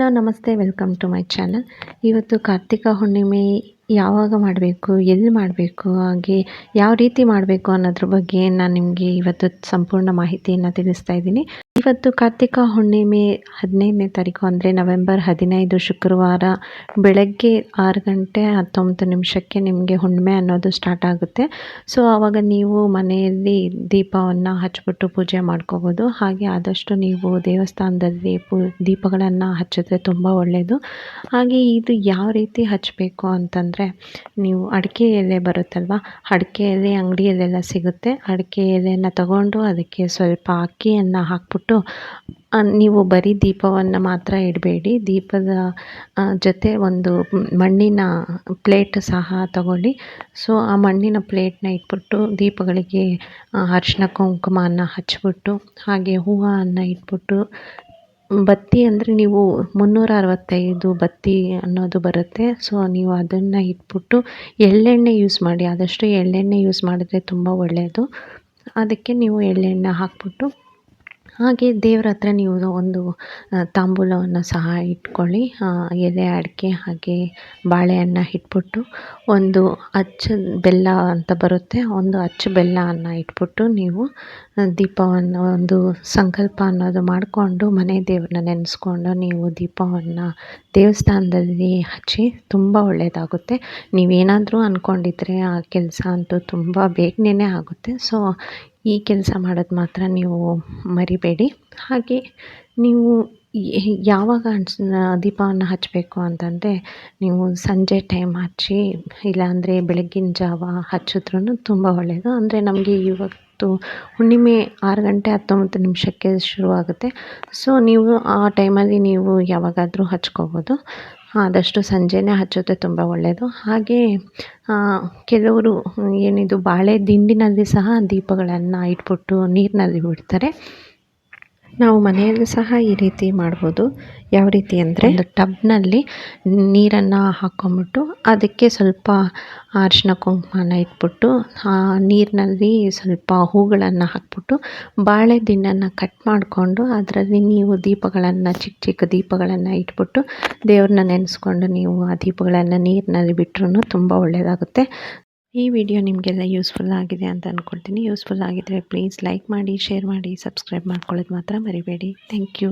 Hello ನಮಸ್ತೆ, welcome to my channel. ಇವತ್ತು ಕಾರ್ತಿಕ ಹುಣ್ಣಿಮೆ ಯಾವಾಗ ಮಾಡಬೇಕು, ಎಲ್ಲಿ ಮಾಡಬೇಕು, ಹಾಗೆ ಯಾವ ರೀತಿ ಮಾಡಬೇಕು ಅನ್ನೋದ್ರ ಬಗ್ಗೆ ನಾನು ನಿಮಗೆ ಇವತ್ತು ಸಂಪೂರ್ಣ ಮಾಹಿತಿಯನ್ನು ತಿಳಿಸ್ತಾ ಇದ್ದೀನಿ. ಇವತ್ತು ಕಾರ್ತಿಕ ಹುಣ್ಣಿಮೆ 15ನೇ ತಾರೀಕು ಅಂದರೆ ನವೆಂಬರ್ 15 ಶುಕ್ರವಾರ ಬೆಳಗ್ಗೆ 6 ಗಂಟೆ 19 ನಿಮಿಷಕ್ಕೆ ನಿಮಗೆ ಹುಣ್ಣಿಮೆ ಅನ್ನೋದು ಸ್ಟಾರ್ಟ್ ಆಗುತ್ತೆ. ಸೊ ಆವಾಗ ನೀವು ಮನೆಯಲ್ಲಿ ದೀಪವನ್ನು ಹಚ್ಬಿಟ್ಟು ಪೂಜೆ ಮಾಡ್ಕೋಬೋದು. ಹಾಗೆ ಆದಷ್ಟು ನೀವು ದೇವಸ್ಥಾನದಲ್ಲಿ ದೀಪಗಳನ್ನು ಹಚ್ಚಿದ್ರೆ ತುಂಬ ಒಳ್ಳೆಯದು. ಹಾಗೆ ಇದು ಯಾವ ರೀತಿ ಹಚ್ಚಬೇಕು ಅಂತಂದರೆ, ನೀವು ಅಡಿಕೆ ಎಲೆ ಬರುತ್ತಲ್ವ, ಅಡಿಕೆ ಎಲೆ ಅಂಗಡಿಯಲ್ಲೆಲ್ಲ ಸಿಗುತ್ತೆ. ಅಡಿಕೆ ಎಲೆಯನ್ನು ತಗೊಂಡು ಅದಕ್ಕೆ ಸ್ವಲ್ಪ ಅಕ್ಕಿಯನ್ನು ಹಾಕ್ಬಿಟ್ಟು ನೀವು ಬರೀ ದೀಪವನ್ನು ಮಾತ್ರ ಇಡಬೇಡಿ. ದೀಪದ ಜೊತೆ ಒಂದು ಮಣ್ಣಿನ ಪ್ಲೇಟ್ ಸಹ ತಗೊಳ್ಳಿ. ಸೊ ಆ ಮಣ್ಣಿನ ಪ್ಲೇಟ್ನ ಇಟ್ಬಿಟ್ಟು ದೀಪಗಳಿಗೆ ಅರಿಶಿನ ಕುಂಕುಮನ ಹಚ್ಬಿಟ್ಟು, ಹಾಗೆ ಹೂವನ್ನು ಇಟ್ಬಿಟ್ಟು, ಬತ್ತಿ ಅಂದರೆ ನೀವು 365 ಬತ್ತಿ ಅನ್ನೋದು ಬರುತ್ತೆ. ಸೊ ನೀವು ಅದನ್ನು ಇಟ್ಬಿಟ್ಟು ಎಳ್ಳೆಣ್ಣೆ ಯೂಸ್ ಮಾಡಿ. ಆದಷ್ಟು ಎಳ್ಳೆಣ್ಣೆ ಯೂಸ್ ಮಾಡಿದ್ರೆ ತುಂಬ ಒಳ್ಳೆಯದು. ಅದಕ್ಕೆ ನೀವು ಎಳ್ಳೆಣ್ಣೆ ಹಾಕ್ಬಿಟ್ಟು, ಹಾಗೆ ದೇವ್ರ ಹತ್ರ ನೀವು ಒಂದು ತಾಂಬೂಲವನ್ನು ಸಹ ಇಟ್ಕೊಳ್ಳಿ. ಎಲೆ ಅಡಿಕೆ ಹಾಗೆ ಬಾಳೆಹಣ್ಣು ಇಟ್ಬಿಟ್ಟು, ಒಂದು ಅಚ್ಚು ಬೆಲ್ಲ ಅಂತ ಬರುತ್ತೆ, ಒಂದು ಅಚ್ಚು ಬೆಲ್ಲವನ್ನು ಇಟ್ಬಿಟ್ಟು ನೀವು ದೀಪವನ್ನು ಒಂದು ಸಂಕಲ್ಪ ಅನ್ನೋದು ಮಾಡಿಕೊಂಡು ಮನೆ ದೇವ್ರನ್ನ ನೆನೆಸ್ಕೊಂಡು ನೀವು ದೀಪವನ್ನು ದೇವಸ್ಥಾನದಲ್ಲಿ ಹಚ್ಚಿ ತುಂಬ ಒಳ್ಳೆಯದಾಗುತ್ತೆ. ನೀವೇನಾದರೂ ಅಂದ್ಕೊಂಡಿದ್ರೆ ಆ ಕೆಲಸ ಅಂತೂ ತುಂಬ ಬೇಗನೆ ಆಗುತ್ತೆ. ಸೊ ಈ ಕೆಲಸ ಮಾಡೋದು ಮಾತ್ರ ನೀವು ಮರಿಬೇಡಿ. ಹಾಗೆ ನೀವು ಯಾವಾಗ ದೀಪವನ್ನು ಹಚ್ಚಬೇಕು ಅಂತಂದರೆ, ನೀವು ಸಂಜೆ ಟೈಮ್ ಹಚ್ಚಿ, ಇಲ್ಲಾಂದರೆ ಬೆಳಗ್ಗಿನ ಜಾವ ಹಚ್ಚಿದ್ರೂ ತುಂಬ ಒಳ್ಳೆಯದು. ಅಂದರೆ ನಮಗೆ ಇವತ್ತು ಹುಣ್ಣಿಮೆ 6 ಗಂಟೆ 19 ನಿಮಿಷಕ್ಕೆ ಶುರುವಾಗುತ್ತೆ. ಸೊ ನೀವು ಆ ಟೈಮಲ್ಲಿ ನೀವು ಯಾವಾಗಾದರೂ ಹಚ್ಕೋಬೋದು. ಆದಷ್ಟು ಸಂಜೆನೇ ಹಚ್ಚಿದ್ರೆ ತುಂಬ ಒಳ್ಳೆಯದು. ಹಾಗೆ ಕೆಲವರು ಏನಿದು ಬಾಳೆ ದಿಂಡಿನಲ್ಲಿ ಸಹ ದೀಪಗಳನ್ನು ಇಟ್ಬಿಟ್ಟು ನೀರಿನಲ್ಲಿ ಬಿಡ್ತಾರೆ. ನಾವು ಮನೆಯಲ್ಲೂ ಸಹ ಈ ರೀತಿ ಮಾಡ್ಬೋದು. ಯಾವ ರೀತಿ ಅಂದರೆ, ಒಂದು ಟಬ್ನಲ್ಲಿ ನೀರನ್ನು ಹಾಕ್ಕೊಂಬಿಟ್ಟು ಅದಕ್ಕೆ ಸ್ವಲ್ಪ ಅರಿಶಿನ ಕುಂಕುಮನ ಇಟ್ಬಿಟ್ಟು, ಆ ನೀರಿನಲ್ಲಿ ಸ್ವಲ್ಪ ಹೂಗಳನ್ನು ಹಾಕ್ಬಿಟ್ಟು ಬಾಳೆ ದಿಂಡನ್ನು ಕಟ್ ಮಾಡಿಕೊಂಡು ಅದರಲ್ಲಿ ನೀವು ದೀಪಗಳನ್ನು ಚಿಕ್ಕ ಚಿಕ್ಕ ದೀಪಗಳನ್ನು ಇಟ್ಬಿಟ್ಟು ದೇವ್ರನ್ನ ನೆನೆಸ್ಕೊಂಡು ನೀವು ಆ ದೀಪಗಳನ್ನು ನೀರಿನಲ್ಲಿ ಬಿಟ್ರೂ ತುಂಬ ಒಳ್ಳೆಯದಾಗುತ್ತೆ. ಈ ವಿಡಿಯೋ ನಿಮಗೆಲ್ಲ ಯೂಸ್ಫುಲ್ ಆಗಿದೆ ಅಂತ ಅಂದ್ಕೊಳ್ತೀನಿ. ಯೂಸ್ಫುಲ್ ಆಗಿದ್ದರೆ ಪ್ಲೀಸ್ ಲೈಕ್ ಮಾಡಿ, ಶೇರ್ ಮಾಡಿ, ಸಬ್ಸ್ಕ್ರೈಬ್ ಮಾಡ್ಕೊಳ್ಳೋದು ಮಾತ್ರ ಮರಿಬೇಡಿ. Thank you.